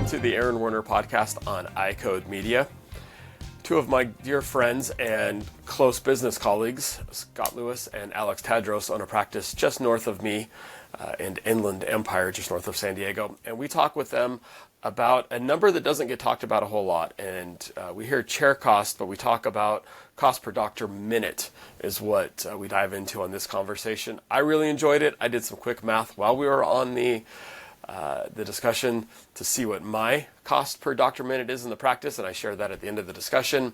welcome to the Aaron Werner podcast on iCode Media. Two of my dear friends and close business colleagues, Scott Lewis and Alex Tadros, own a practice just north of me in Inland Empire, just north of San Diego. And we talk with them about a number that doesn't get talked about a whole lot. And we hear chair cost, but we talk about cost per doctor minute is what we dive into on this conversation. I really enjoyed it. I did some quick math while we were on the discussion to see what my cost per doctor minute is in the practice, and I shared that at the end of the discussion.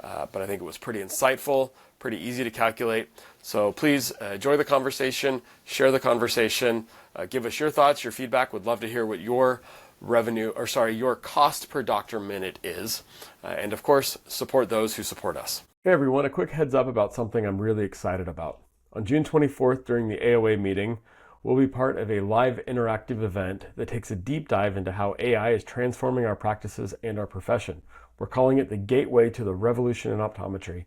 But I think it was pretty insightful, pretty easy to calculate. So please enjoy the conversation, share the conversation, give us your thoughts, your feedback. Would love to hear what your your cost per doctor minute is. And of course, support those who support us. Hey everyone, a quick heads up about something I'm really excited about. On June 24th during the AOA meeting, we'll be part of a live interactive event that takes a deep dive into how AI is transforming our practices and our profession. We're calling it the Gateway to the Revolution in Optometry.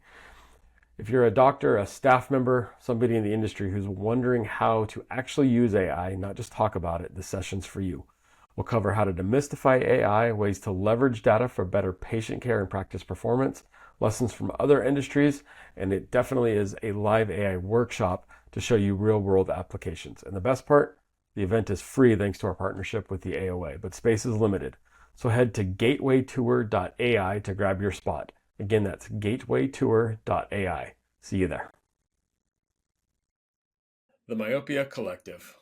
If you're a doctor, a staff member, somebody in the industry who's wondering how to actually use AI, not just talk about it, this session's for you. We'll cover how to demystify AI, ways to leverage data for better patient care and practice performance, lessons from other industries, and it definitely is a live AI workshop to show you real-world applications. And the best part, the event is free thanks to our partnership with the AOA, but space is limited. So head to gatewaytour.ai to grab your spot. Again, that's gatewaytour.ai. See you there. The Myopia Collective.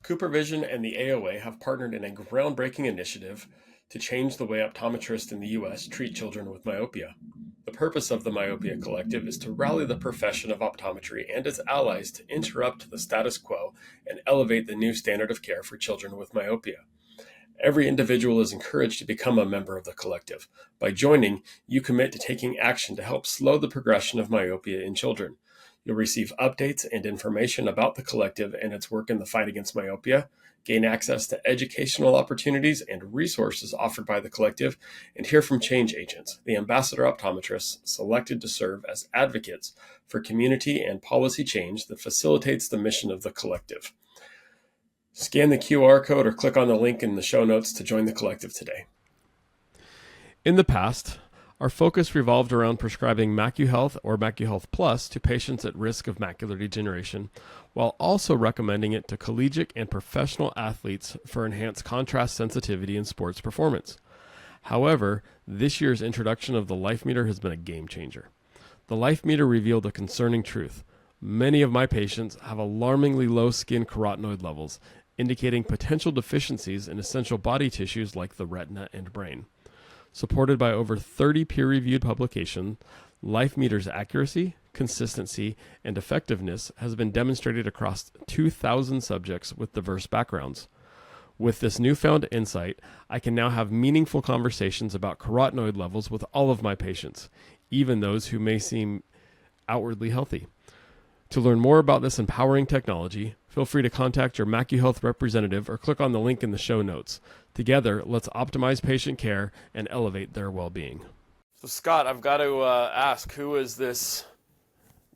CooperVision and the AOA have partnered in a groundbreaking initiative to change the way optometrists in the U.S. treat children with myopia. The purpose of the Myopia Collective is to rally the profession of optometry and its allies to interrupt the status quo and elevate the new standard of care for children with myopia. Every individual is encouraged to become a member of the collective. By joining, you commit to taking action to help slow the progression of myopia in children. You'll receive updates and information about the collective and its work in the fight against myopia, gain access to educational opportunities and resources offered by the collective, and hear from change agents, the ambassador optometrists selected to serve as advocates for community and policy change that facilitates the mission of the collective. Scan the QR code or click on the link in the show notes to join the collective today. In the past, our focus revolved around prescribing MacuHealth or MacuHealth Plus to patients at risk of macular degeneration, while also recommending it to collegiate and professional athletes for enhanced contrast sensitivity in sports performance. However, this year's introduction of the Life Meter has been a game changer. The Life Meter revealed a concerning truth. Many of my patients have alarmingly low skin carotenoid levels, indicating potential deficiencies in essential body tissues like the retina and brain. Supported by over 30 peer-reviewed publications, Life Meter's accuracy, consistency, and effectiveness has been demonstrated across 2,000 subjects with diverse backgrounds. With this newfound insight, I can now have meaningful conversations about carotenoid levels with all of my patients, even those who may seem outwardly healthy. To learn more about this empowering technology, feel free to contact your MacuHealth representative or click on the link in the show notes. Together, let's optimize patient care and elevate their well-being. So Scott, I've got to ask, who is this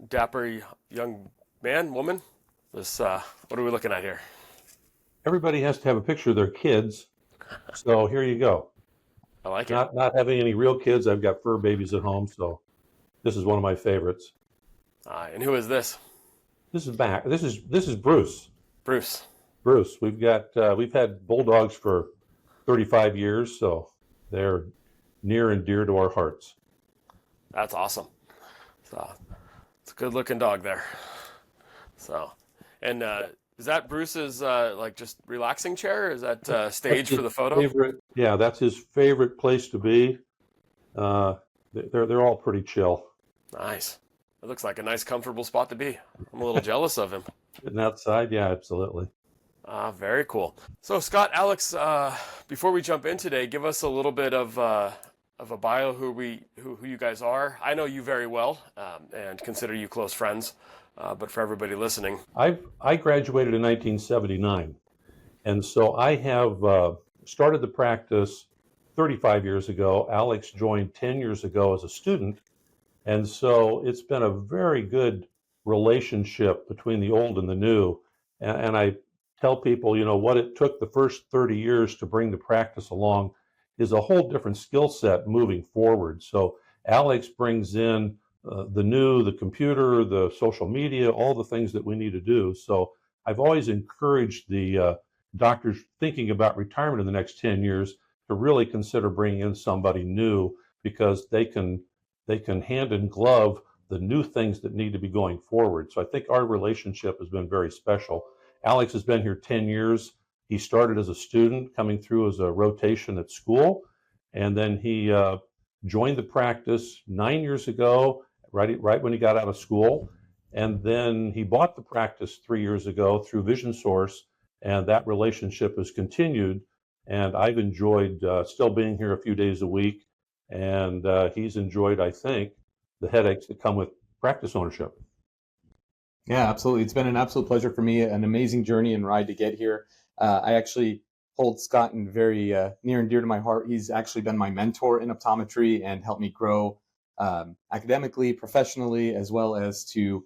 dapper young man, woman? What are we looking at here? Everybody has to have a picture of their kids, so here you go. I like it. Not having any real kids, I've got fur babies at home, so this is one of my favorites. And who is this? This is Bruce. Bruce. We've had bulldogs for 35 years, so they're near and dear to our hearts. That's awesome. So it's a good looking dog there. So, and is that Bruce's just relaxing chair? Is that stage for the photo? Yeah, that's his favorite place to be. They're all pretty chill. Nice. It looks like a nice, comfortable spot to be. I'm a little jealous of him. Sitting outside, yeah, absolutely. Very cool. So Scott, Alex, before we jump in today, give us a little bit of a bio, who you guys are. I know you very well and consider you close friends, but for everybody listening. I graduated in 1979, and so I have started the practice 35 years ago. Alex joined 10 years ago as a student, and so it's been a very good relationship between the old and the new. And I tell people, what it took the first 30 years to bring the practice along is a whole different skill set moving forward. So Alex brings in the computer, the social media, all the things that we need to do. So I've always encouraged the doctors thinking about retirement in the next 10 years to really consider bringing in somebody new, because they can hand in glove the new things that need to be going forward. So I think our relationship has been very special. Alex has been here 10 years. He started as a student, coming through as a rotation at school, and then he joined the practice 9 years ago, right when he got out of school. And then he bought the practice 3 years ago through Vision Source, and that relationship has continued. And I've enjoyed still being here a few days a week, and he's enjoyed, I think, the headaches that come with practice ownership. Yeah, absolutely. It's been an absolute pleasure for me, an amazing journey and ride to get here. I actually hold Scott in very near and dear to my heart. He's actually been my mentor in optometry and helped me grow academically, professionally, as well as to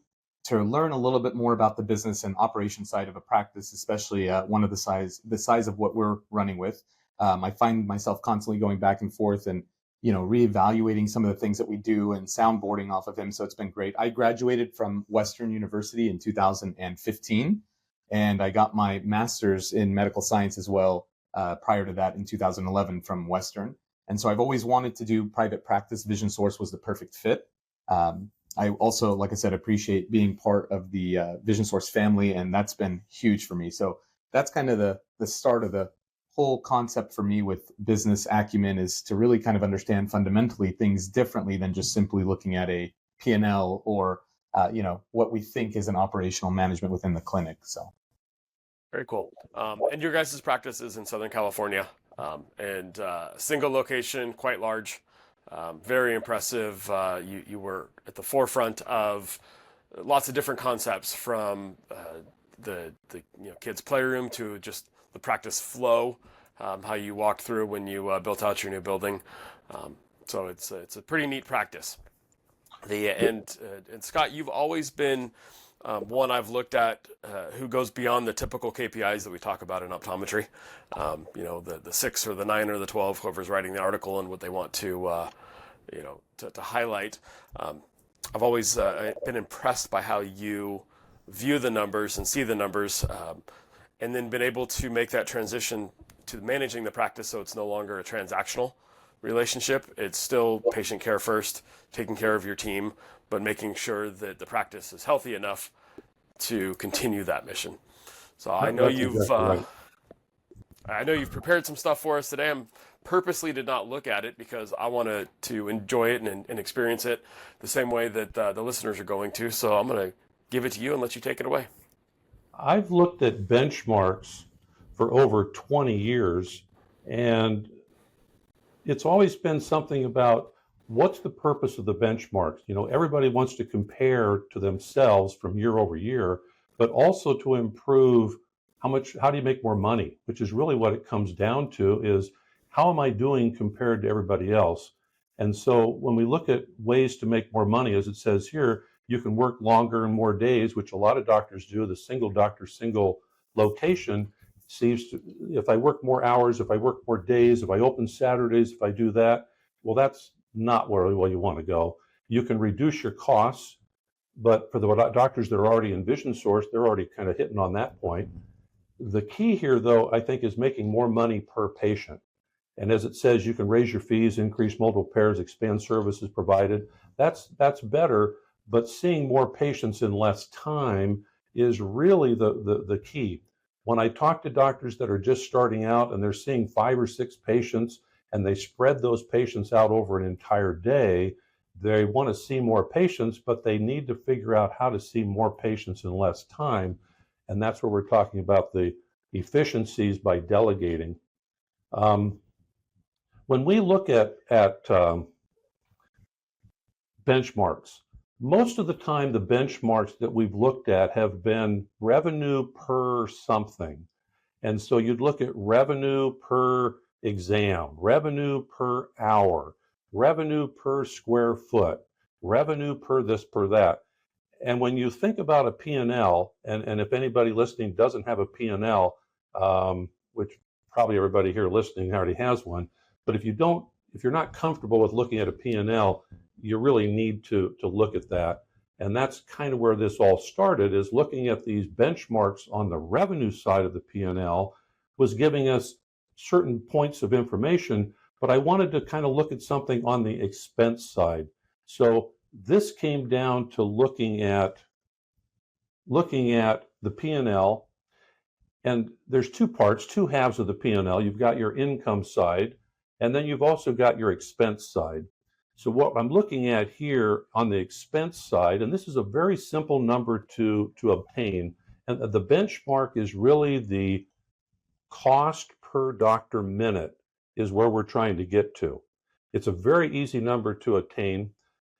learn a little bit more about the business and operation side of a practice, especially one of the size of what we're running with. I find myself constantly going back and forth and reevaluating some of the things that we do and soundboarding off of him. So it's been great. I graduated from Western University in 2015, and I got my master's in medical science as well prior to that in 2011 from Western. And so I've always wanted to do private practice. Vision Source was the perfect fit. I also, like I said, appreciate being part of the Vision Source family, and that's been huge for me. So that's kind of the start of the whole concept for me with business acumen, is to really kind of understand fundamentally things differently than just simply looking at a P&L or what we think is an operational management within the clinic. So very cool. And your guys' practice is in Southern California, and single location, quite large, very impressive. You were at the forefront of lots of different concepts, from the kids' playroom to just the practice flow, how you walked through when you built out your new building. So it's a pretty neat practice. And Scott, you've always been one I've looked at who goes beyond the typical KPIs that we talk about in optometry. The 6 or the 9 or the 12, whoever's writing the article, and what they want to highlight. I've always been impressed by how you view the numbers and see the numbers, and then been able to make that transition to managing the practice so it's no longer a transactional relationship. It's still patient care first, taking care of your team, but making sure that the practice is healthy enough to continue that mission. So I know you've prepared some stuff for us today. I purposely did not look at it because I wanted to enjoy it and experience it the same way that the listeners are going to. So I'm going to give it to you and let you take it away. I've looked at benchmarks for over 20 years, and it's always been something about what's the purpose of the benchmarks. Everybody wants to compare to themselves from year over year, but also to improve how do you make more money, which is really what it comes down to, is how am I doing compared to everybody else? And so when we look at ways to make more money, as it says here, you can work longer and more days, which a lot of doctors do. The single doctor, single location seems to, if I work more hours, if I work more days, if I open Saturdays, if I do that, well, that's not where you want to go. You can reduce your costs, but for the doctors that are already in Vision Source, they're already kind of hitting on that point. The key here, though, I think, is making more money per patient. And as it says, you can raise your fees, increase multiple pairs, expand services provided. That's better, but seeing more patients in less time is really the key. When I talk to doctors that are just starting out and they're seeing 5 or 6 patients, and they spread those patients out over an entire day, they want to see more patients, but they need to figure out how to see more patients in less time. And that's where we're talking about the efficiencies by delegating. When we look at benchmarks, most of the time the benchmarks that we've looked at have been revenue per something. And so you'd look at revenue per exam, revenue per hour, revenue per square foot, revenue per this, per that. And when you think about a P&L, and if anybody listening doesn't have a P&L, which probably everybody here listening already has one, but if you're not comfortable with looking at a P&L, you really need to look at that. And that's kind of where this all started, is looking at these benchmarks on the revenue side of the P&L was giving us certain points of information, but I wanted to kind of look at something on the expense side. So this came down to looking at the P&L, and there's two parts, two halves of the P&L. You've got your income side, and then you've also got your expense side. So what I'm looking at here on the expense side, and this is a very simple number to obtain, and the benchmark is really the cost per doctor minute is where we're trying to get to. It's a very easy number to attain,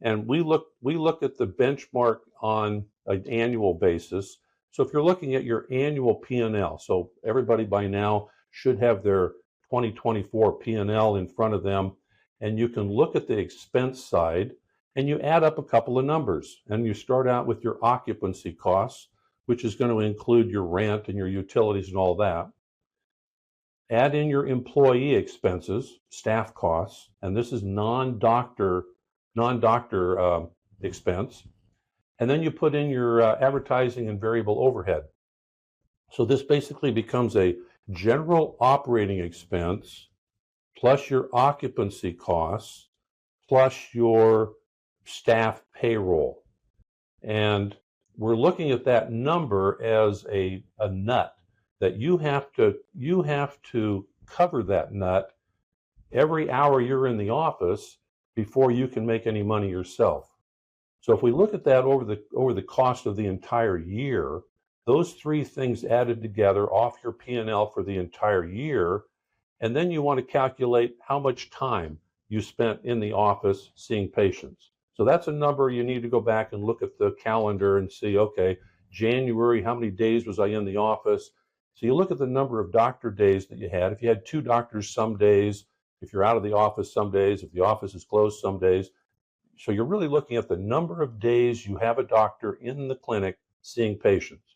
and we look at the benchmark on an annual basis. So if you're looking at your annual P&L, so everybody by now should have their 2024 P&L in front of them, and you can look at the expense side and you add up a couple of numbers, and you start out with your occupancy costs, which is going to include your rent and your utilities and all that. Add in your employee expenses, staff costs, and this is non-doctor expense. And then you put in your advertising and variable overhead. So this basically becomes a general operating expense plus your occupancy costs plus your staff payroll. And we're looking at that number as a nut that you have to cover that nut every hour you're in the office before you can make any money yourself. So if we look at that over the cost of the entire year, those three things added together off your P&L for the entire year, and then you want to calculate how much time you spent in the office seeing patients. So that's a number you need to go back and look at the calendar and see, okay, January, how many days was I in the office? So you look at the number of doctor days that you had. If you had 2 doctors some days, if you're out of the office some days, if the office is closed some days. So you're really looking at the number of days you have a doctor in the clinic seeing patients.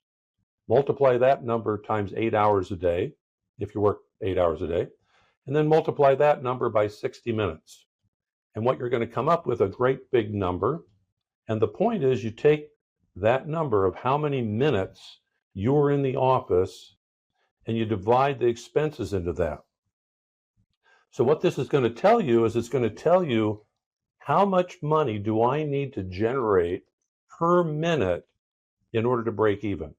Multiply that number times 8 hours a day, if you work 8 hours a day, and then multiply that number by 60 minutes. And what you're going to come up with a great big number. And the point is, you take that number of how many minutes you were in the office and you divide the expenses into that. So what this is going to tell you is, it's going to tell you how much money do I need to generate per minute in order to break even.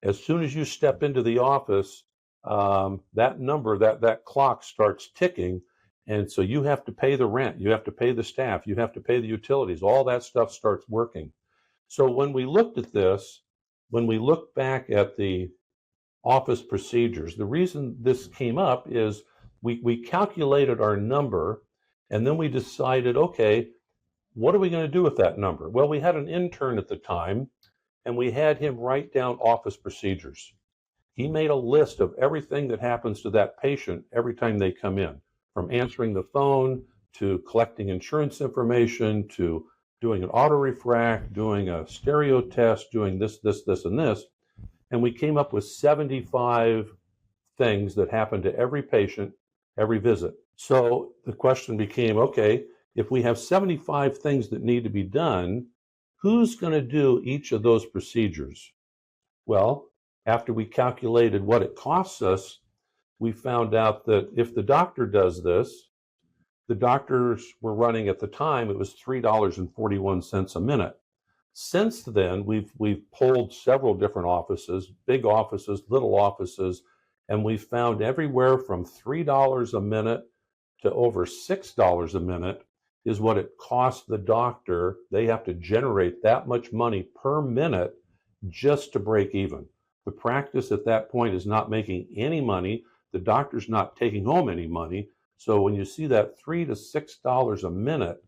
As soon as you step into the office, that number, that clock starts ticking. And so you have to pay the rent, you have to pay the staff, you have to pay the utilities, all that stuff starts working. So when we looked at this, when we look back at the office procedures, the reason this came up is we calculated our number, and then we decided, okay, what are we going to do with that number? Well, we had an intern at the time, and we had him write down office procedures. He made a list of everything that happens to that patient every time they come in, from answering the phone to collecting insurance information to doing an auto refract, doing a stereo test, doing this, and this. And we came up with 75 things that happen to every patient, every visit. So the question became, okay, if we have 75 things that need to be done, who's going to do each of those procedures? Well, after we calculated what it costs us, we found out that if the doctor does this, the doctors were running at the time, it was $3.41 a minute. Since then, we've polled several different offices, big offices, little offices, and we've found everywhere from $3 a minute to over $6 a minute is what it costs the doctor. They have to generate that much money per minute just to break even. The practice at that point is not making any money. The doctor's not taking home any money. So when you see that $3 to $6 a minute,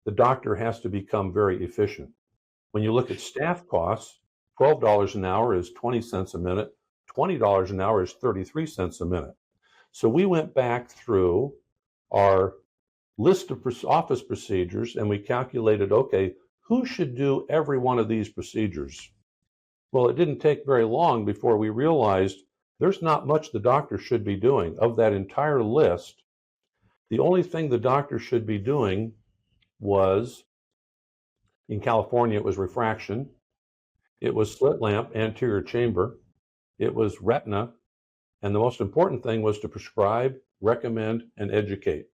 the doctor has to become very efficient. When you look at staff costs, $12 an hour is 20 cents a minute. $20 an hour is 33 cents a minute. So we went back through our list of office procedures and we calculated, okay, who should do every one of these procedures? Well, it didn't take very long before we realized there's not much the doctor should be doing. Of that entire list, the only thing the doctor should be doing was, in California, it was refraction, it was slit lamp anterior chamber, it was retina, and the most important thing was to prescribe, recommend, and educate.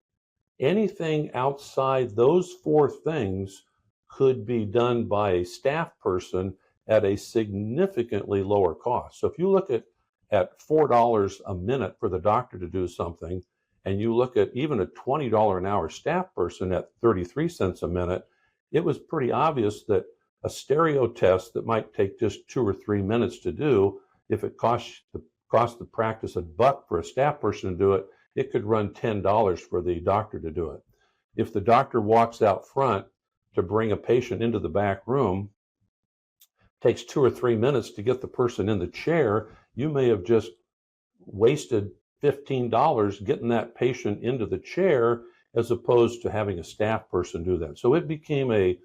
Anything outside those four things could be done by a staff person at a significantly lower cost. So if you look at $4 a minute for the doctor to do something, and you look at even a $20 an hour staff person at 33 cents a minute, it was pretty obvious that a stereo test that might take just 2 or 3 minutes to do, if it cost the practice $1 for a staff person to do it, it could run $10 for the doctor to do it. If the doctor walks out front to bring a patient into the back room, takes 2 or 3 minutes to get the person in the chair, you may have just wasted $15 getting that patient into the chair as opposed to having a staff person do that. So it became a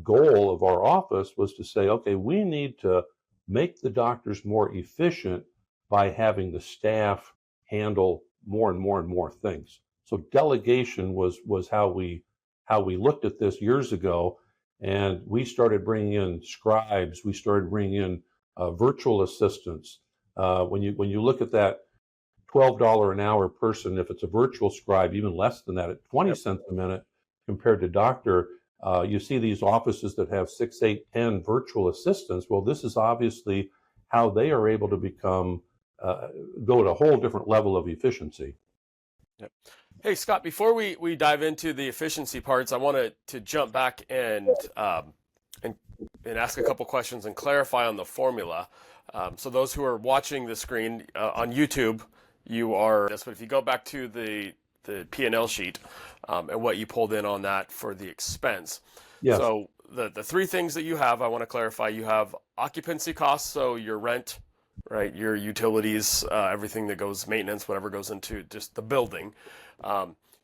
goal of our office was to say, okay, we need to make the doctors more efficient by having the staff handle more and more and more things. So delegation was how we looked at this years ago, and we started bringing in scribes. We started bringing in virtual assistants. When you look at that $12 an hour person, if it's a virtual scribe, even less than that, at 20 cents a minute compared to doctor, you see these offices that have 6, 8, 10 virtual assistants. Well, this is obviously how they are able to become go to a whole different level of efficiency. Yep. Hey, Scott, before we dive into the efficiency parts, I wanted to jump back and ask a couple questions and clarify on the formula. So those who are watching the screen on YouTube, but if you go back to the P&L sheet and what you pulled in on that for the expense. Yes. So the three things that you have, I want to clarify. You have occupancy costs, so your rent, right? Your utilities, everything that goes, maintenance, whatever goes into just the building.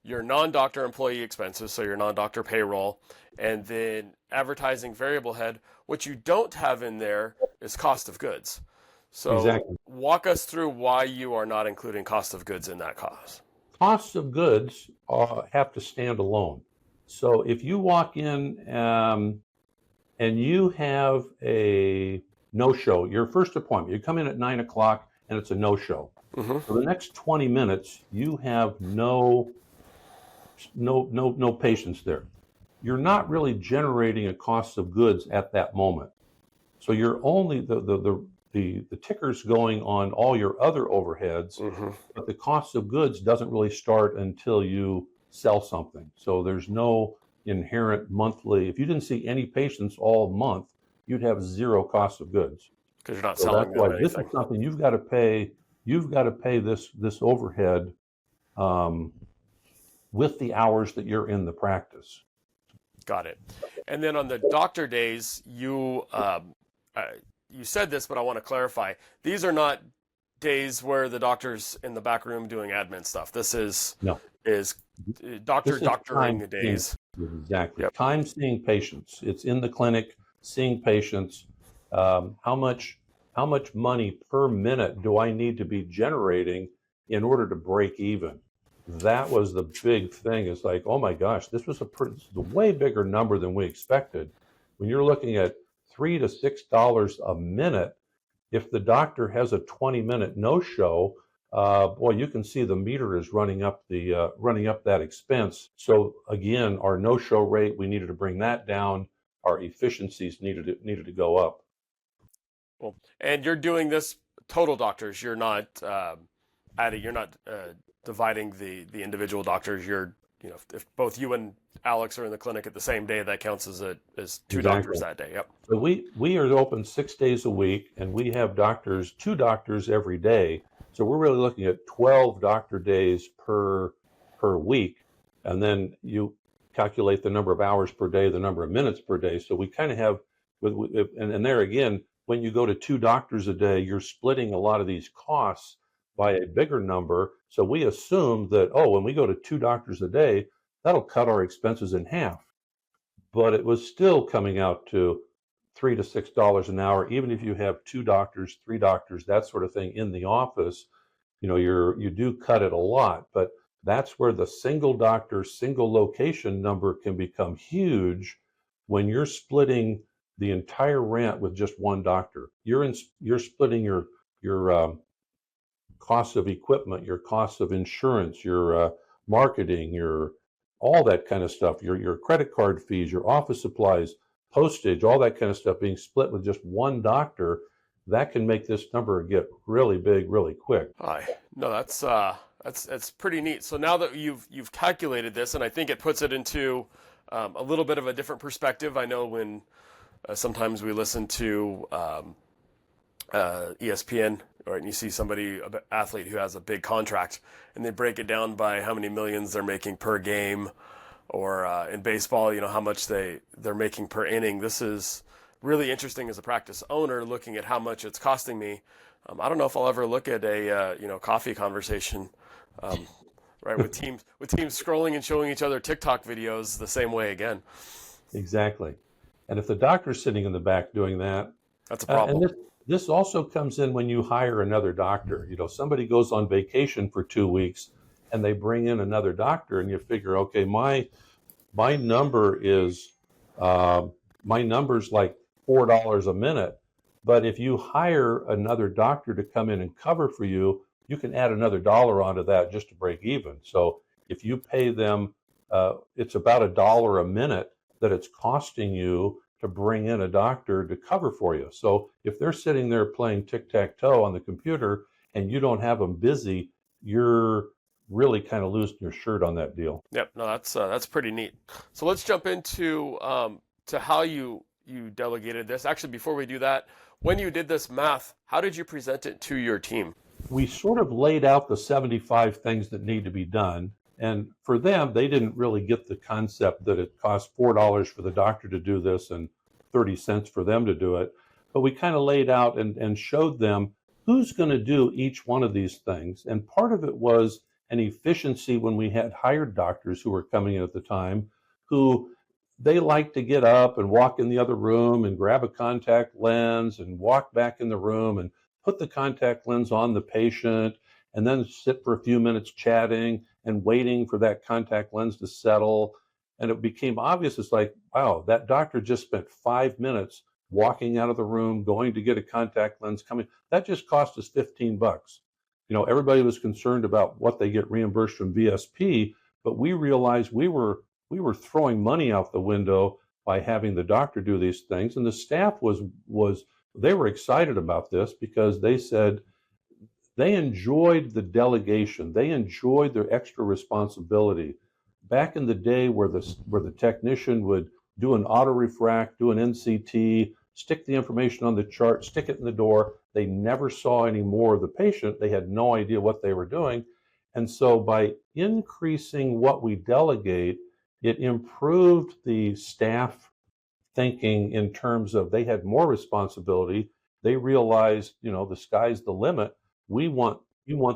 Your non-doctor employee expenses, so your non-doctor payroll, and then advertising variable head. What you don't have in there is cost of goods. So exactly. Walk us through why you are not including cost of goods in that cost. Costs of goods have to stand alone. So if you walk in and you have a no-show, your first appointment, you come in at 9 o'clock and it's a no-show. Mm-hmm. For the next 20 minutes, you have no patients there. You're not really generating a cost of goods at that moment. So you're only the ticker's going on all your other overheads, Mm-hmm. but the cost of goods doesn't really start until you sell something. So there's no inherent monthly. If you didn't see any patients all month, you'd have zero cost of goods. Because you're not selling them anything. This is something you've got to pay. You've got to pay this overhead with the hours that you're in the practice. Got it. And then on the doctor days, you said this, but I want to clarify. These are not days where the doctor's in the back room doing admin stuff. This is doctoring the days. Exactly. Yep. Time seeing patients. It's in the clinic seeing patients. How much money per minute do I need to be generating in order to break even? That was the big thing. It's like, oh my gosh, this was a way bigger number than we expected. When you're looking at $3 to $6 a minute, if the doctor has a 20-minute no-show, boy, you can see the meter is running up that expense. So again, our no-show rate, we needed to bring that down. Our efficiencies needed to go up. Well, and you're doing this total doctors. You're not dividing the individual doctors. If both you and Alex are in the clinic at the same day, that counts as two doctors that day. Yep. So we are open 6 days a week, and we have two doctors every day. So we're really looking at 12 doctor days per week, and then you calculate the number of hours per day, the number of minutes per day. So we kind of have, and there again, when you go to 2 doctors a day, you're splitting a lot of these costs by a bigger number. So we assume that, when we go to 2 doctors a day, that'll cut our expenses in half. but it was still coming out to $3 to $6 an hour, even if you have 2 doctors, 3 doctors, that sort of thing in the office. You do cut it a lot, but that's where the single doctor, single location number can become huge when you're splitting the entire rent with just one doctor. You're splitting your costs of equipment, your costs of insurance, your marketing, your all that kind of stuff, your credit card fees, your office supplies, postage, all that kind of stuff being split with just one doctor. That can make this number get really big really quick. Hi. No, that's pretty neat. So now that you've calculated this, and I think it puts it into a little bit of a different perspective. I know when sometimes we listen to ESPN, or and you see somebody, an athlete who has a big contract, and they break it down by how many millions they're making per game, or in baseball, how much they're making per inning. This is really interesting as a practice owner, looking at how much it's costing me. I don't know if I'll ever look at a coffee conversation, right, with teams scrolling and showing each other TikTok videos the same way again. Exactly. And if the doctor's sitting in the back doing that, that's a problem. And this also comes in when you hire another doctor. Somebody goes on vacation for 2 weeks and they bring in another doctor, and you figure, okay, my number is my number's like $4 a minute. But if you hire another doctor to come in and cover for you, you can add another dollar onto that just to break even. So if you pay them, it's about $1 a minute that it's costing you to bring in a doctor to cover for you. So if they're sitting there playing tic-tac-toe on the computer and you don't have them busy, you're really kind of losing your shirt on that deal. Yep, no, that's pretty neat. So let's jump into to how you delegated this. Actually, before we do that, when you did this math, how did you present it to your team? We sort of laid out the 75 things that need to be done. And for them, they didn't really get the concept that it costs $4 for the doctor to do this and 30 cents for them to do it. But we kind of laid out and showed them who's going to do each one of these things. And part of it was an efficiency when we had hired doctors who were coming in at the time, who they like to get up and walk in the other room and grab a contact lens and walk back in the room and put the contact lens on the patient and then sit for a few minutes chatting and waiting for that contact lens to settle. And it became obvious, it's like, wow, that doctor just spent 5 minutes walking out of the room, going to get a contact lens, coming. That just cost us $15. Everybody was concerned about what they get reimbursed from VSP, but we realized we were throwing money out the window by having the doctor do these things. And the staff they were excited about this because they said they enjoyed the delegation. They enjoyed their extra responsibility. Back in the day where the technician would do an auto refract, do an NCT, stick the information on the chart, stick it in the door, they never saw any more of the patient. They had no idea what they were doing. And so by increasing what we delegate, it improved the staff thinking in terms of they had more responsibility. They realized, the sky's the limit. We want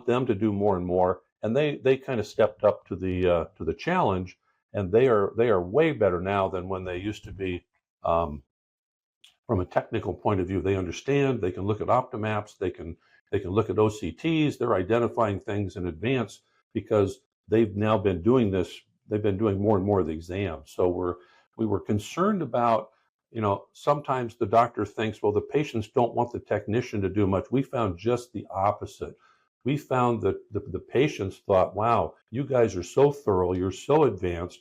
them to do more and more, and they kind of stepped up to the challenge, and they are way better now than when they used to be. From a technical point of view, they understand. They can look at Optimaps. They can look at OCTs. They're identifying things in advance because they've now been doing this. They've been doing more and more of the exams. So we were concerned about, sometimes the doctor thinks, well, the patients don't want the technician to do much. We found just the opposite. We found that the patients thought, wow, you guys are so thorough. You're so advanced.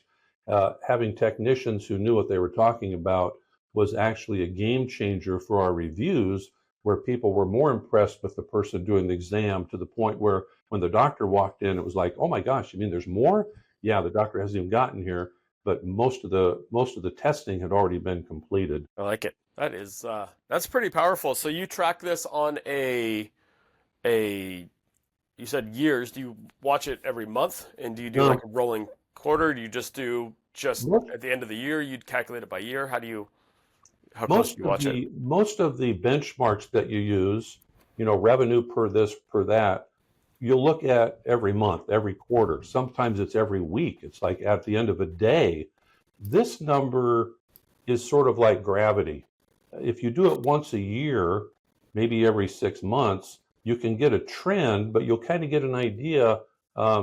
Having technicians who knew what they were talking about was actually a game changer for our reviews, where people were more impressed with the person doing the exam, to the point where when the doctor walked in, it was like, oh my gosh, you mean there's more? Yeah, the doctor hasn't even gotten here, but most of the testing had already been completed. I like it. That's pretty powerful. So you track this on you said years. Do you watch it every month? And do you do like a rolling quarter? Do you just at the end of the year, you'd calculate it by year? How close do you watch it? Most of the benchmarks that you use, revenue per this, per that, you'll look at every month, every quarter. Sometimes it's every week. It's like at the end of a day. This number is sort of like gravity. If you do it once a year, maybe every 6 months, you can get a trend, but you'll kind of get an idea.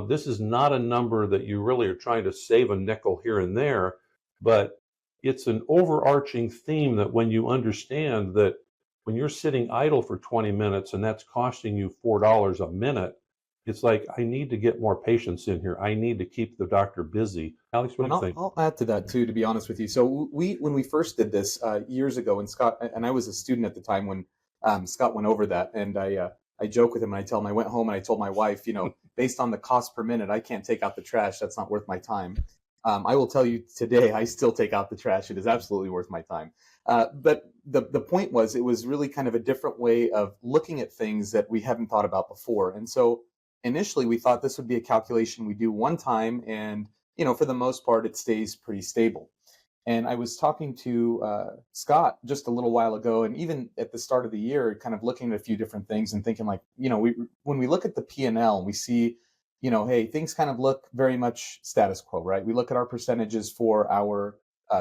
This is not a number that you really are trying to save a nickel here and there, but it's an overarching theme that when you understand that when you're sitting idle for 20 minutes and that's costing you $4 a minute, it's like, I need to get more patients in here. I need to keep the doctor busy. Alex, what And do you think? I'll add to that too, to be honest with you. So when we first did this years ago, and Scott and I was a student at the time when Scott went over that, and I joke with him and I tell him I went home and I told my wife, based on the cost per minute, I can't take out the trash. That's not worth my time. I will tell you today, I still take out the trash. It is absolutely worth my time. But the point was, it was really kind of a different way of looking at things that we hadn't thought about before. And so initially, we thought this would be a calculation we do one time, and for the most part, it stays pretty stable. And I was talking to Scott just a little while ago, and even at the start of the year, kind of looking at a few different things and thinking like, when we look at the P&L, we see, hey, things kind of look very much status quo, right? We look at our percentages for our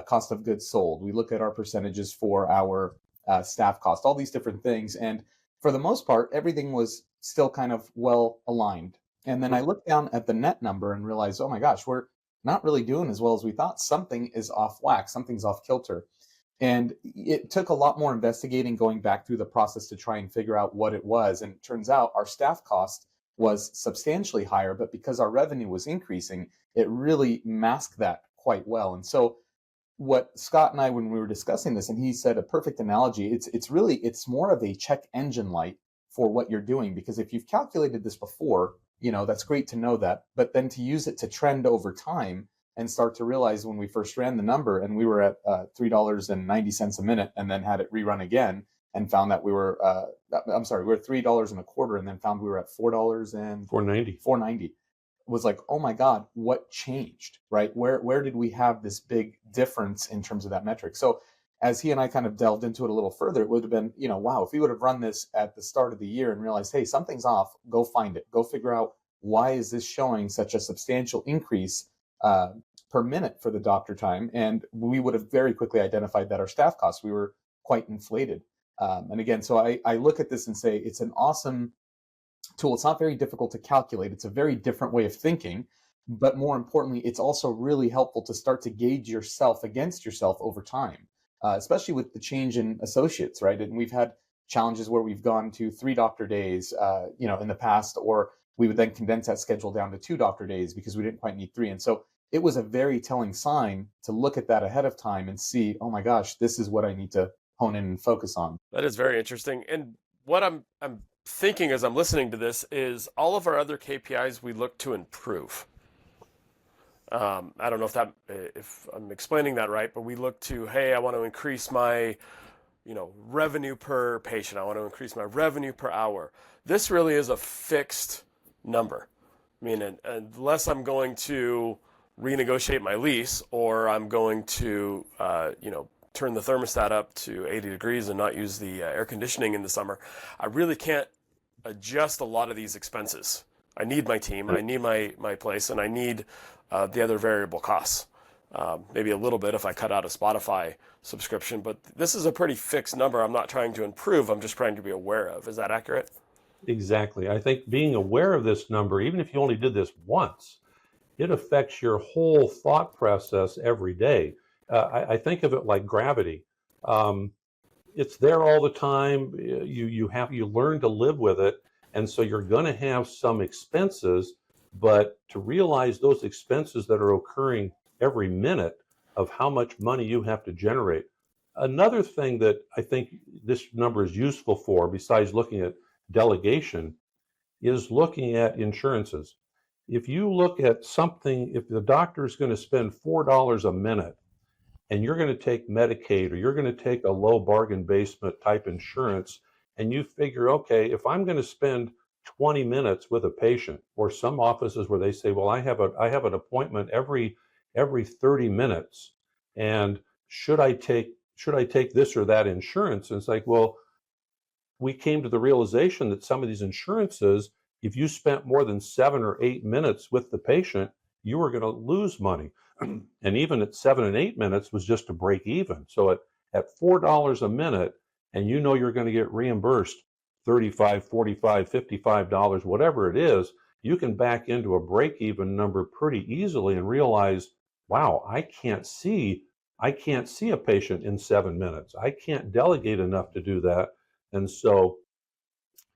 cost of goods sold. We look at our percentages for our staff cost, all these different things. And for the most part, everything was still kind of well aligned. And then I looked down at the net number and realized, oh my gosh, we're not really doing as well as we thought. Something is off whack, something's off kilter. And it took a lot more investigating, going back through the process to try and figure out what it was. And it turns out our staff cost was substantially higher, but because our revenue was increasing, it really masked that quite well. And so what Scott and I, when we were discussing this, and he said a perfect analogy, it's more of a check engine light for what you're doing. Because if you've calculated this before, that's great to know that, but then to use it to trend over time and start to realize, when we first ran the number and we were at $3.90 a minute, and then had it rerun again and found that we were we were $3.25, and then found we were at $4 and $4.90. Was like, oh my God, what changed, right? Where did we have this big difference in terms of that metric? So as he and I kind of delved into it a little further, it would have been, wow, if we would have run this at the start of the year and realized, hey, something's off, go find it, go figure out, why is this showing such a substantial increase per minute for the doctor time? And we would have very quickly identified that our staff costs, we were quite inflated. And again, so I look at this and say, it's an awesome tool. It's not very difficult to calculate. It's a very different way of thinking, but more importantly, it's also really helpful to start to gauge yourself against yourself over time, especially with the change in associates, right? And we've had challenges where we've gone to 3 doctor days, in the past, or we would then condense that schedule down to 2 doctor days because we didn't quite need 3. And so it was a very telling sign to look at that ahead of time and see, oh my gosh, this is what I need to hone in and focus on. That is very interesting. And what I'm thinking as I'm listening to this is, all of our other KPIs we look to improve. I don't know if I'm explaining that right, but we look to, hey, I want to increase my, revenue per patient. I want to increase my revenue per hour. This really is a fixed number. I mean, unless I'm going to renegotiate my lease, or I'm going to, turn the thermostat up to 80 degrees and not use the air conditioning in the summer, I really can't adjust a lot of these expenses. I need my team, I need my place, and I need the other variable costs. Maybe a little bit if I cut out a Spotify subscription, but this is a pretty fixed number. I'm not trying to improve, I'm just trying to be aware of. Is that accurate? Exactly. I think being aware of this number, even if you only did this once, it affects your whole thought process every day. I think of it like gravity. It's there all the time. You learn to live with it, and so you're going to have some expenses, but to realize those expenses that are occurring every minute of how much money you have to generate. Another thing that I think this number is useful for, besides looking at delegation, is looking at insurances. If you look at something, if the doctor is going to spend $4 a minute, and you're going to take Medicaid, or you're going to take a low bargain basement type insurance, and you figure, okay, if I'm going to spend 20 minutes with a patient, or some offices where they say, well, I have an appointment every 30 minutes, and should I take this or that insurance? And it's like, well, we came to the realization that some of these insurances, if you spent more than 7 or 8 minutes with the patient, you were going to lose money. And even at 7 and 8 minutes was just to break even. So at $4 a minute, and you know you're going to get reimbursed $35, $45, $55, whatever it is, you can back into a break even number pretty easily and realize, wow, I can't see a patient in 7 minutes. I can't delegate enough to do that. And so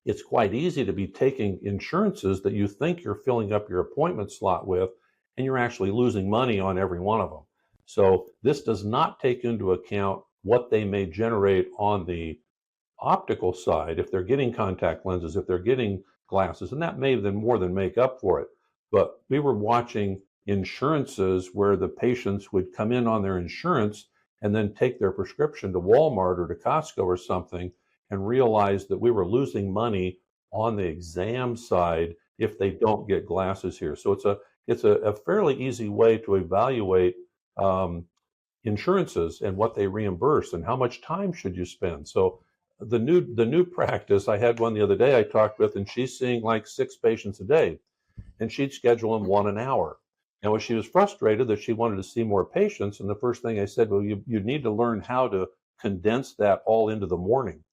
it's quite easy to be taking insurances that you think you're filling up your appointment slot with, and you're actually losing money on every one of them. So this does not take into account what they may generate on the optical side, if they're getting contact lenses, if they're getting glasses, and that may then more than make up for it. But we were watching insurances where the patients would come in on their insurance and then take their prescription to Walmart or to Costco or something and realize that we were losing money on the exam side if they don't get glasses here. So it's a fairly easy way to evaluate insurances and what they reimburse and how much time should you spend. So the new practice, I had one the other day I talked with, and she's seeing like 6 patients a day, and she'd schedule them 1 an hour. And when she was frustrated that she wanted to see more patients, and the first thing I said, well, you need to learn how to condense that all into the morning.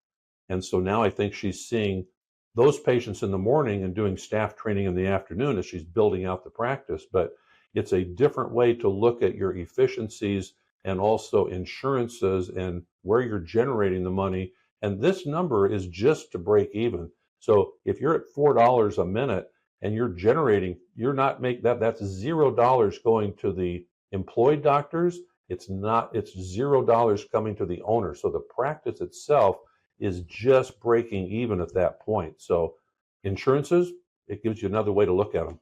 And so now I think she's seeing those patients in the morning and doing staff training in the afternoon as she's building out the practice. But it's a different way to look at your efficiencies and also insurances and where you're generating the money. And this number is just to break even. So if you're at $4 a minute and you're generating, you're not make that, that's $0 going to the employed doctors. It's $0 coming to the owner. So the practice itself is just breaking even at that point. So insurances, it gives you another way to look at them.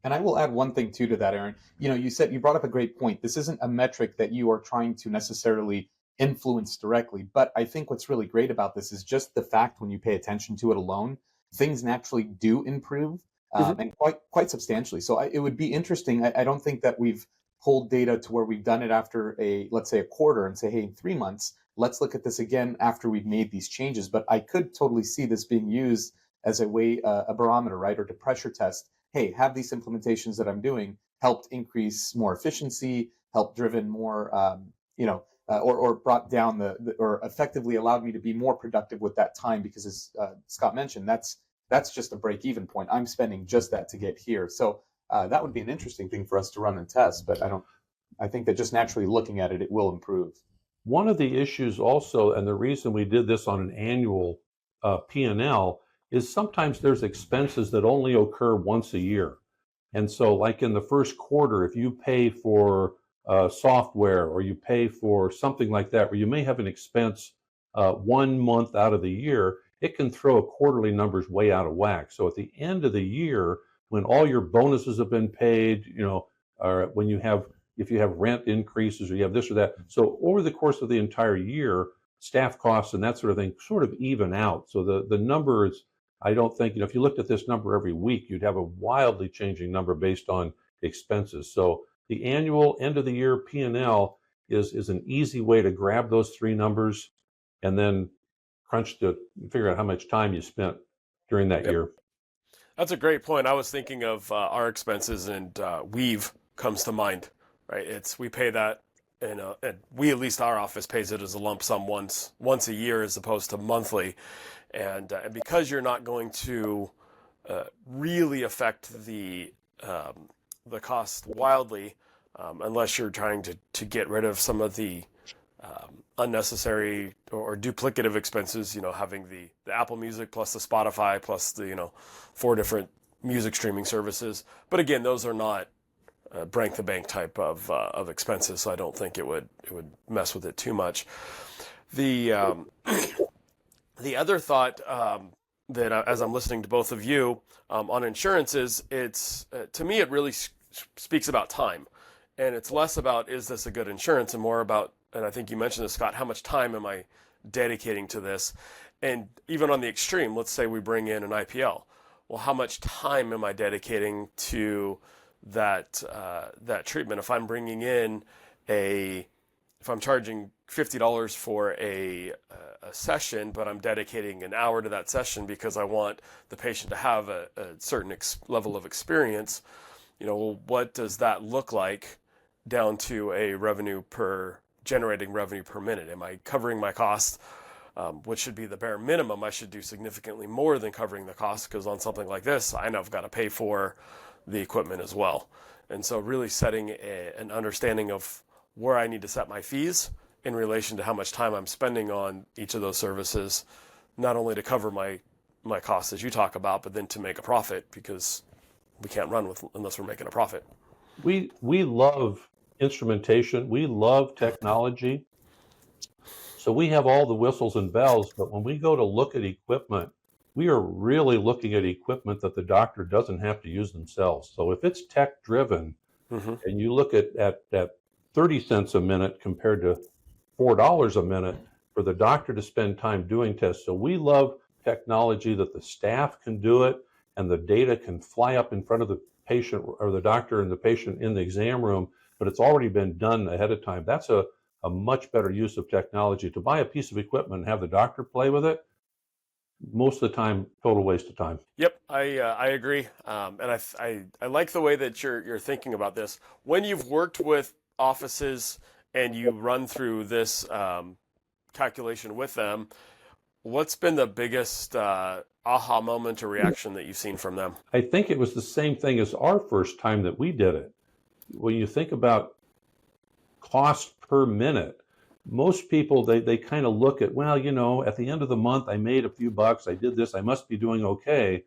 And I will add one thing too to that, Aaron. You brought up a great point. This isn't a metric that you are trying to necessarily influence directly, but I think what's really great about this is just the fact when you pay attention to it alone, things naturally do improve, and quite substantially. So it would be interesting. I don't think that we've pulled data to where we've done it after let's say a quarter and say, hey, in 3 months, let's look at this again after we've made these changes. But I could totally see this being used as a way, a barometer, right, or to pressure test. Hey, have these implementations that I'm doing helped increase more efficiency, helped driven more, or brought down or effectively allowed me to be more productive with that time? Because as Scott mentioned, that's just a break-even point. I'm spending just that to get here. So that would be an interesting thing for us to run and test. But I think that just naturally looking at it, it will improve. One of the issues also, and the reason we did this on an annual P&L, is sometimes there's expenses that only occur once a year. And so like in the first quarter, if you pay for software or you pay for something like that, where you may have an expense 1 month out of the year, it can throw quarterly numbers way out of whack. So at the end of the year, when all your bonuses have been paid, or when if you have rent increases or you have this or that. So over the course of the entire year, staff costs and that sort of thing sort of even out. So the number is, I don't think, if you looked at this number every week, you'd have a wildly changing number based on expenses. So the annual end of the year P&L is an easy way to grab those 3 numbers and then crunch to figure out how much time you spent during that year. That's a great point. I was thinking of our expenses, and Weave comes to mind, right? We pay that, and we, at least our office, pays it as a lump sum once a year as opposed to monthly. And because you're not going to really affect the cost wildly, unless you're trying to get rid of some of the unnecessary or duplicative expenses, having the Apple Music plus the Spotify plus the 4 different music streaming services. But again, those are not break the bank type of expenses, so I don't think it would mess with it too much. The other thought that as I'm listening to both of you on insurances, it's to me it really speaks about time, and it's less about is this a good insurance and more about, and I think you mentioned this, Scott, how much time am I dedicating to this? And even on the extreme, let's say we bring in an IPL. Well, how much time am I dedicating to that treatment? If I'm bringing in if I'm charging $50 for a session, but I'm dedicating an hour to that session because I want the patient to have a certain level of experience, well, what does that look like down to a generating revenue per minute? Am I covering my cost? Which should be the bare minimum. I should do significantly more than covering the cost, because on something like this, I know I've got to pay for the equipment as well. And so really setting an understanding of where I need to set my fees in relation to how much time I'm spending on each of those services, not only to cover my costs as you talk about, but then to make a profit, because we can't run unless we're making a profit. We love instrumentation. We love technology. So we have all the whistles and bells, but when we go to look at equipment, we are really looking at equipment that the doctor doesn't have to use themselves. So if it's tech driven, Mm-hmm. and you look at 30 cents a minute compared to $4 a minute for the doctor to spend time doing tests. So we love technology that the staff can do it, and the data can fly up in front of the patient or the doctor and the patient in the exam room, but it's already been done ahead of time. That's a much better use of technology. To buy a piece of equipment and have the doctor play with it, most of the time, total waste of time. Yep, I agree, and I like the way that you're thinking about this. When you've worked with offices and you run through this calculation with them, what's been the biggest aha moment or reaction that you've seen from them? I think it was the same thing as our first time that we did it. When you think about cost per minute, most people, they kind of look at, well, at the end of the month, I made a few bucks, I did this, I must be doing okay.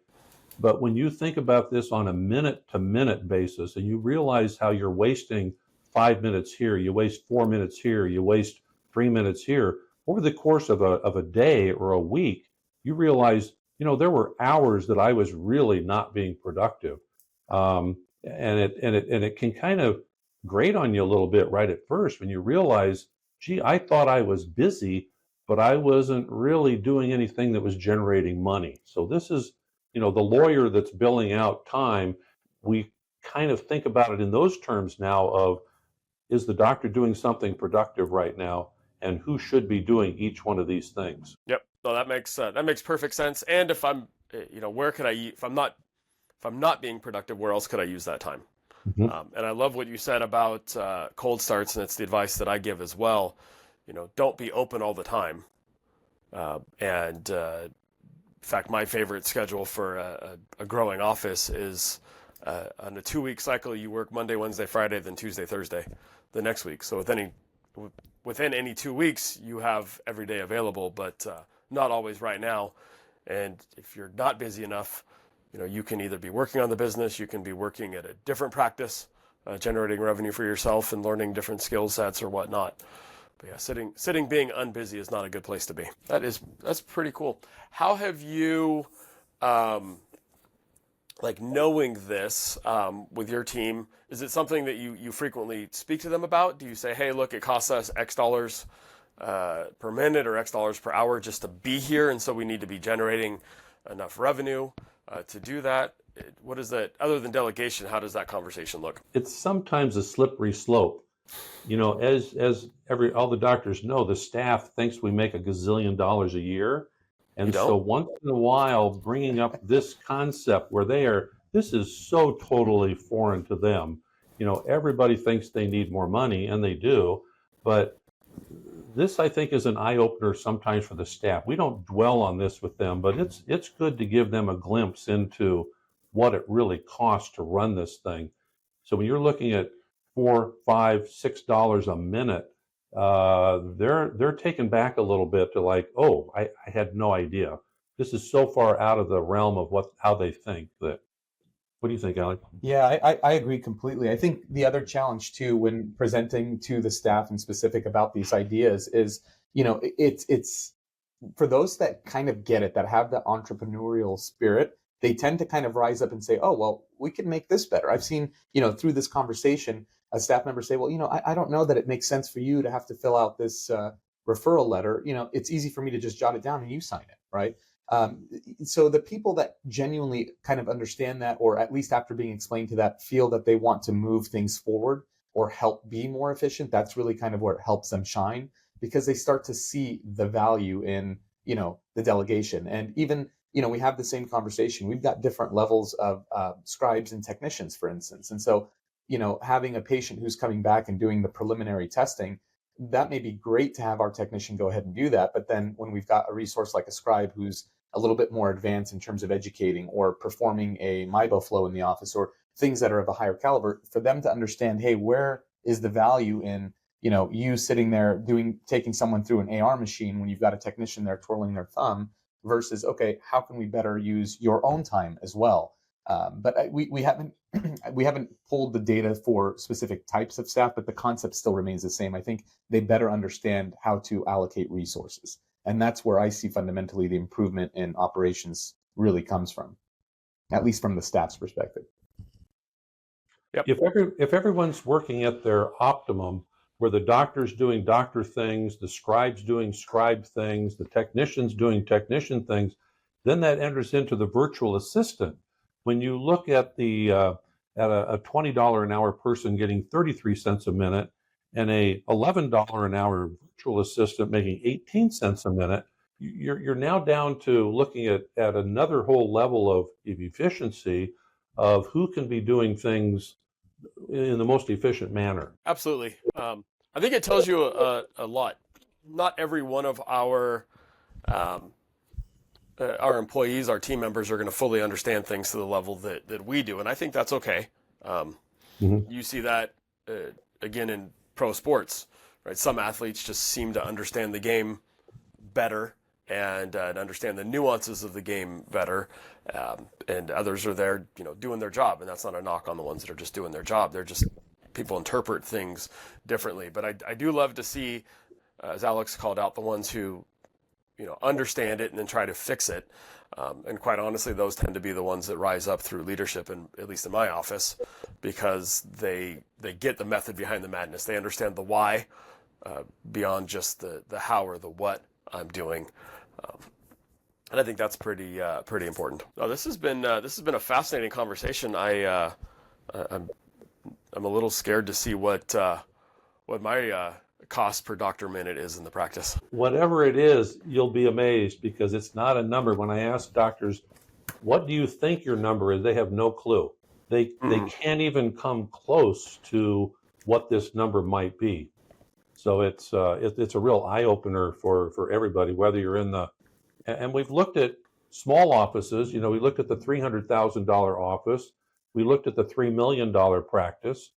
But when you think about this on a minute to minute basis, and you realize how you're wasting 5 minutes here, you waste 4 minutes here, you waste 3 minutes here, over the course of a day or a week, you realize, there were hours that I was really not being productive. And it can kind of grate on you a little bit right at first when you realize, gee, I thought I was busy, but I wasn't really doing anything that was generating money. So this is, the lawyer that's billing out time. We kind of think about it in those terms now of, is the doctor doing something productive right now, and who should be doing each one of these things? Yep, no, that makes perfect sense. And if I'm, where could if I'm not being productive, where else could I use that time? Mm-hmm. And I love what you said about cold starts, and it's the advice that I give as well. Don't be open all the time. And in fact, my favorite schedule for a growing office is on a 2-week cycle. You work Monday, Wednesday, Friday, then Tuesday, Thursday, the next week. So within any 2 weeks, you have every day available, but not always right now. And if you're not busy enough, you can either be working on the business, you can be working at a different practice, generating revenue for yourself and learning different skill sets or whatnot. But yeah, sitting being unbusy is not a good place to be. That's pretty cool. How have you, knowing this with your team, is it something that you frequently speak to them about? Do you say, hey, look, it costs us X dollars per minute or X dollars per hour just to be here, and so we need to be generating enough revenue to do that? What is that, other than delegation, how does that conversation look? It's sometimes a slippery slope. As all the doctors know, the staff thinks we make $1 gazillion a year. And so once in a while, bringing up this concept where this is so totally foreign to them. Everybody thinks they need more money, and they do. But this, I think, is an eye-opener sometimes for the staff. We don't dwell on this with them, but it's good to give them a glimpse into what it really costs to run this thing. So when you're looking at $4, $5, $6 a minute, they're taken back a little bit to like, oh, I had no idea. This is so far out of the realm of how they think that. What do you think, Alec? Yeah, I agree completely. I think the other challenge too, when presenting to the staff in specific about these ideas is, it's for those that kind of get it, that have the entrepreneurial spirit, they tend to kind of rise up and say, oh, well, we can make this better. I've seen, through this conversation, a staff member say, well, I don't know that it makes sense for you to have to fill out this referral letter. It's easy for me to just jot it down and you sign it, right? So the people that genuinely kind of understand that, or at least after being explained to that, feel that they want to move things forward or help be more efficient, that's really kind of where it helps them shine, because they start to see the value in, the delegation. And even, we have the same conversation. We've got different levels of scribes and technicians, for instance. And so, having a patient who's coming back and doing the preliminary testing, that may be great to have our technician go ahead and do that. But then when we've got a resource like a scribe who's a little bit more advanced in terms of educating or performing a MIBO flow in the office or things that are of a higher caliber, for them to understand, hey, where is the value in, you sitting there taking someone through an AR machine when you've got a technician there twirling their thumb versus, okay, how can we better use your own time as well? But we haven't we haven't pulled the data for specific types of staff, but the concept still remains the same. I think they better understand how to allocate resources, and that's where I see fundamentally the improvement in operations really comes from, at least from the staff's perspective. Yep. If everyone's working at their optimum, where the doctor's doing doctor things, the scribe's doing scribe things, the technician's doing technician things, then that enters into the virtual assistant. When you look at a $20 an hour person getting 33 cents a minute and a $11 an hour virtual assistant making 18 cents a minute, you're now down to looking at another whole level of efficiency of who can be doing things in the most efficient manner. Absolutely. I think it tells you a lot. Not every one of our employees, our team members, are going to fully understand things to the level that we do, and I think that's okay. You see that again in pro sports, right? Some athletes just seem to understand the game better and understand the nuances of the game better, and others are there, doing their job, and that's not a knock on the ones that are just doing their job. They're just people interpret things differently. But I do love to see, as Alex called out, the ones who understand it and then try to fix it. And quite honestly, those tend to be the ones that rise up through leadership, and at least in my office, because they get the method behind the madness. They understand the why beyond just the how or the what I'm doing. And I think that's pretty important. This has been a fascinating conversation. I'm a little scared to see what my cost per doctor minute is in the practice. Whatever it is, you'll be amazed, because it's not a number. When I ask doctors, what do you think your number is, they have no clue. They can't even come close to what this number might be. So it's a real eye opener for everybody, whether you're in the, and we've looked at small offices. We looked at the $300,000 office, we looked at the $3 million practice,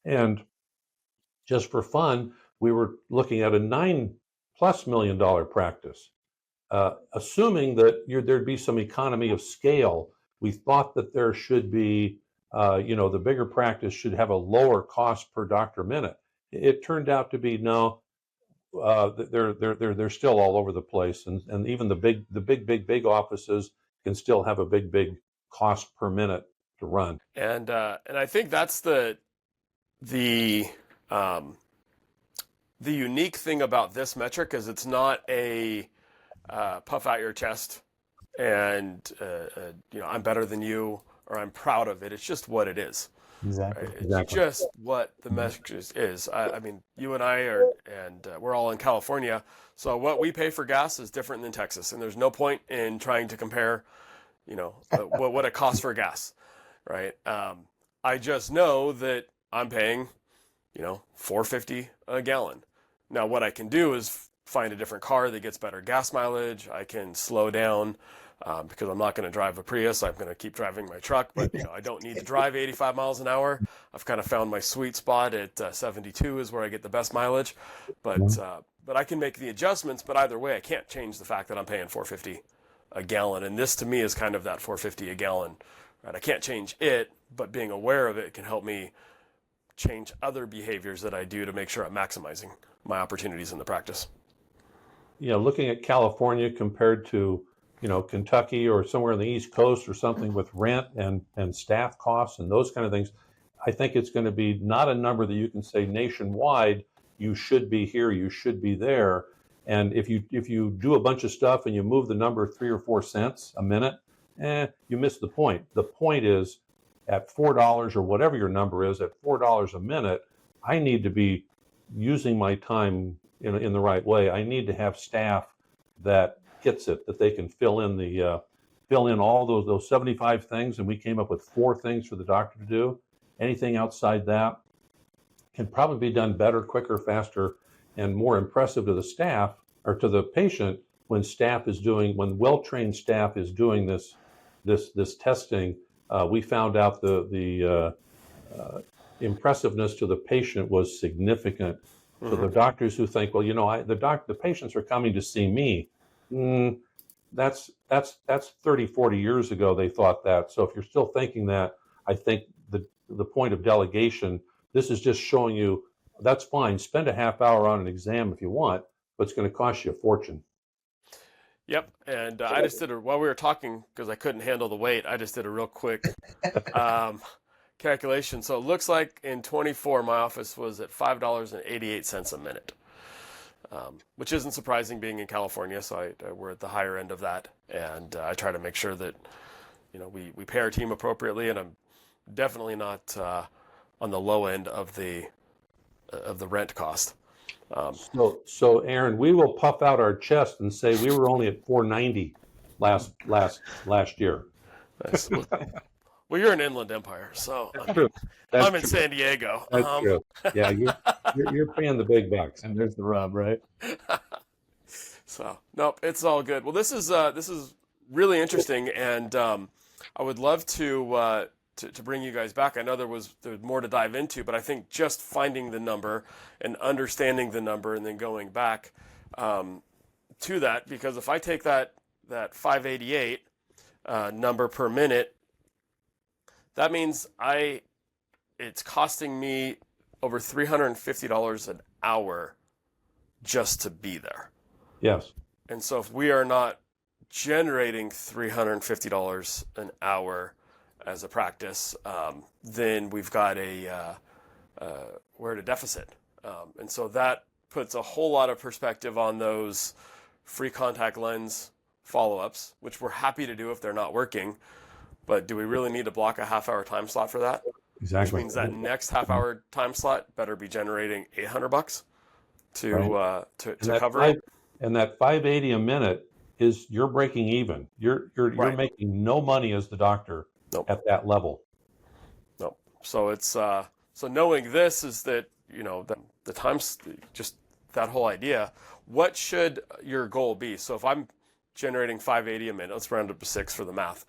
and just for fun, we were looking at a $9+ million practice. Assuming that there'd be some economy of scale, we thought that there should be, the bigger practice should have a lower cost per doctor minute. It turned out to be no. They're still all over the place, and even the big offices can still have a big cost per minute to run. And I think that's the unique thing about this metric is it's not a puff out your chest and I'm better than you or I'm proud of it. It's just what it is. Exactly. Right? It's just what the metric is. I mean, you and I are, and we're all in California, so what we pay for gas is different than Texas, and there's no point in trying to compare, what it costs for gas, right? I just know that I'm paying, $4.50 a gallon. Now, what I can do is find a different car that gets better gas mileage. I can slow down. Because I'm not going to drive a Prius. I'm going to keep driving my truck, but I don't need to drive 85 miles an hour. I've kind of found my sweet spot at 72 is where I get the best mileage, but I can make the adjustments. But either way, I can't change the fact that I'm paying $4.50 a gallon, and this to me is kind of that $4.50 a gallon. Right? I can't change it, but being aware of it can help me change other behaviors that I do to make sure I'm maximizing my opportunities in the practice. Looking at California compared to Kentucky or somewhere on the East Coast or something with rent and staff costs and those kind of things, I think it's going to be not a number that you can say nationwide, you should be here, you should be there. And if you do a bunch of stuff and you move the number 3 or 4 cents a minute, you miss the point. The point is at $4 or whatever your number is, at $4 a minute, I need to be using my time in the right way. I need to have staff that gets it, that they can fill in the fill in all those 75 things, and we came up with 4 things for the doctor to do. Anything outside that can probably be done better, quicker, faster, and more impressive to the staff or to the patient when well-trained staff is doing this testing. We found out the impressiveness to the patient was significant. So the doctors who think, well, the patients are coming to see me. That's 30, 40 years ago they thought that. So if you're still thinking that, I think the point of delegation, this is just showing you that's fine. Spend a half hour on an exam if you want, but it's going to cost you a fortune. Yep. And I just while we were talking, because I couldn't handle the wait, I just did a real quick calculation. So it looks like in 24, my office was at $5.88 a minute, which isn't surprising being in California. So we're at the higher end of that. And I try to make sure that, we pay our team appropriately. And I'm definitely not on the low end of the rent cost. So Aaron, we will puff out our chest and say we were only at $4.90 last year. Nice. Well, you're an Inland Empire, so I'm in San Diego. That's true. Yeah, you're paying the big bucks. And there's the rub, right? So nope, it's all good. Well, this is really interesting, and I would love to bring you guys back. I know there's more to dive into, but I think just finding the number and understanding the number and then going back to that, because if I take that 588 number per minute, that means it's costing me over $350 an hour just to be there. Yes. And so if we are not generating $350 an hour as a practice, then we've got we're at a deficit. And so that puts a whole lot of perspective on those free contact lens follow-ups, which we're happy to do if they're not working. But do we really need to block a half-hour time slot for that? Exactly. Which means that next half-hour time slot better be generating $800 to cover it. And that 580 a minute is you're breaking even. You're Right. making no money as the doctor. Nope. At that level. Nope. So it's so knowing this is that the times, just that whole idea. What should your goal be? So if I'm generating 580 a minute, let's round up to 6 for the math.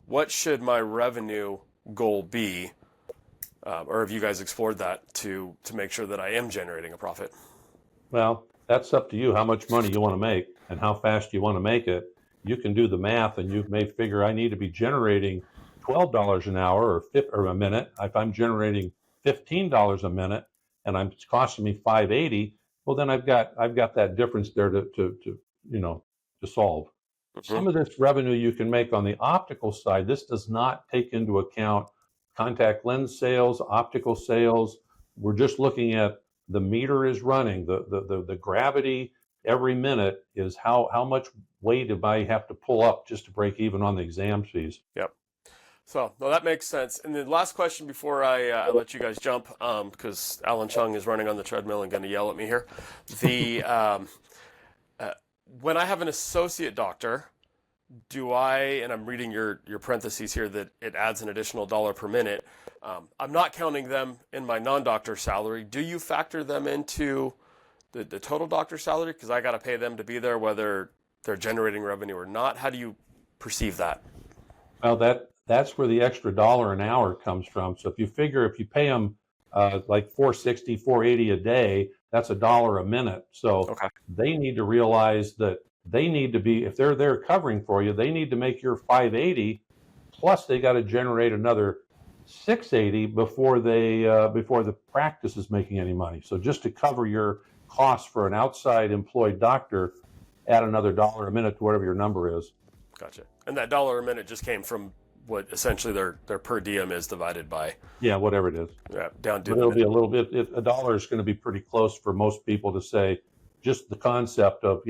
What should my revenue goal be? Or have you guys explored that to make sure that I am generating a profit? Well, that's up to you. How much money you want to make and how fast you want to make it. You can do the math, and you may figure I need to be generating $12 an hour or a minute. If I'm generating $15 a minute and it's costing me $580, well, then I've got that difference there to solve. Mm-hmm. Some of this revenue you can make on the optical side. This does not take into account contact lens sales, optical sales. We're just looking at the meter is running, the gravity every minute is how much weight do I have to pull up just to break even on the exam fees. Yep. So, no, that makes sense. And the last question before I let you guys jump, because Alan Chung is running on the treadmill and going to yell at me here. When I have an associate doctor, and I'm reading your parentheses here that it adds an additional $1 per minute. I'm not counting them in my non-doctor salary. Do you factor them into the total doctor salary? Because I got to pay them to be there, whether they're generating revenue or not. How do you perceive that? Well, that's where the extra $1 an hour comes from. So if you pay them like $460, $480 a day, that's $1 a minute. So Okay. They need to realize that they need to be, if they're there covering for you, they need to make your 580 plus they got to generate another 680 before the practice is making any money. So just to cover your costs for an outside employed doctor, add another $1 a minute to whatever your number is. Gotcha. And that $1 a minute just came from what essentially their per diem is divided by. Yeah, whatever it is. Yeah, down to But it'll be a little bit. $1 is going to be pretty close for most people to say. Just the concept of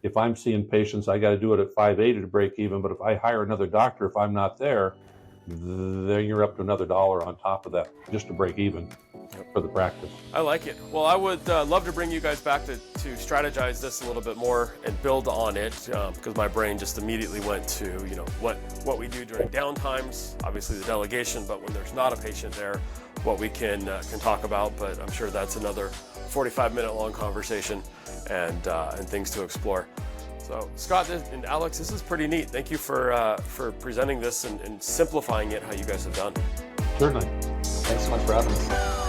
if I'm seeing patients, I got to do it at 580 to break even. But if I hire another doctor, if I'm not there, then you're up to another $1 on top of that just to break even. for the practice. I like it. Well, I would love to bring you guys back to strategize this a little bit more and build on it, because my brain just immediately went to, you know, what we do during downtimes, obviously the delegation, but when there's not a patient there, what we can talk about. But I'm sure that's another 45-minute long conversation and things to explore. So Scott and Alex, this is pretty neat. Thank you for presenting this and simplifying it how you guys have done. Certainly. Thanks so much for having us.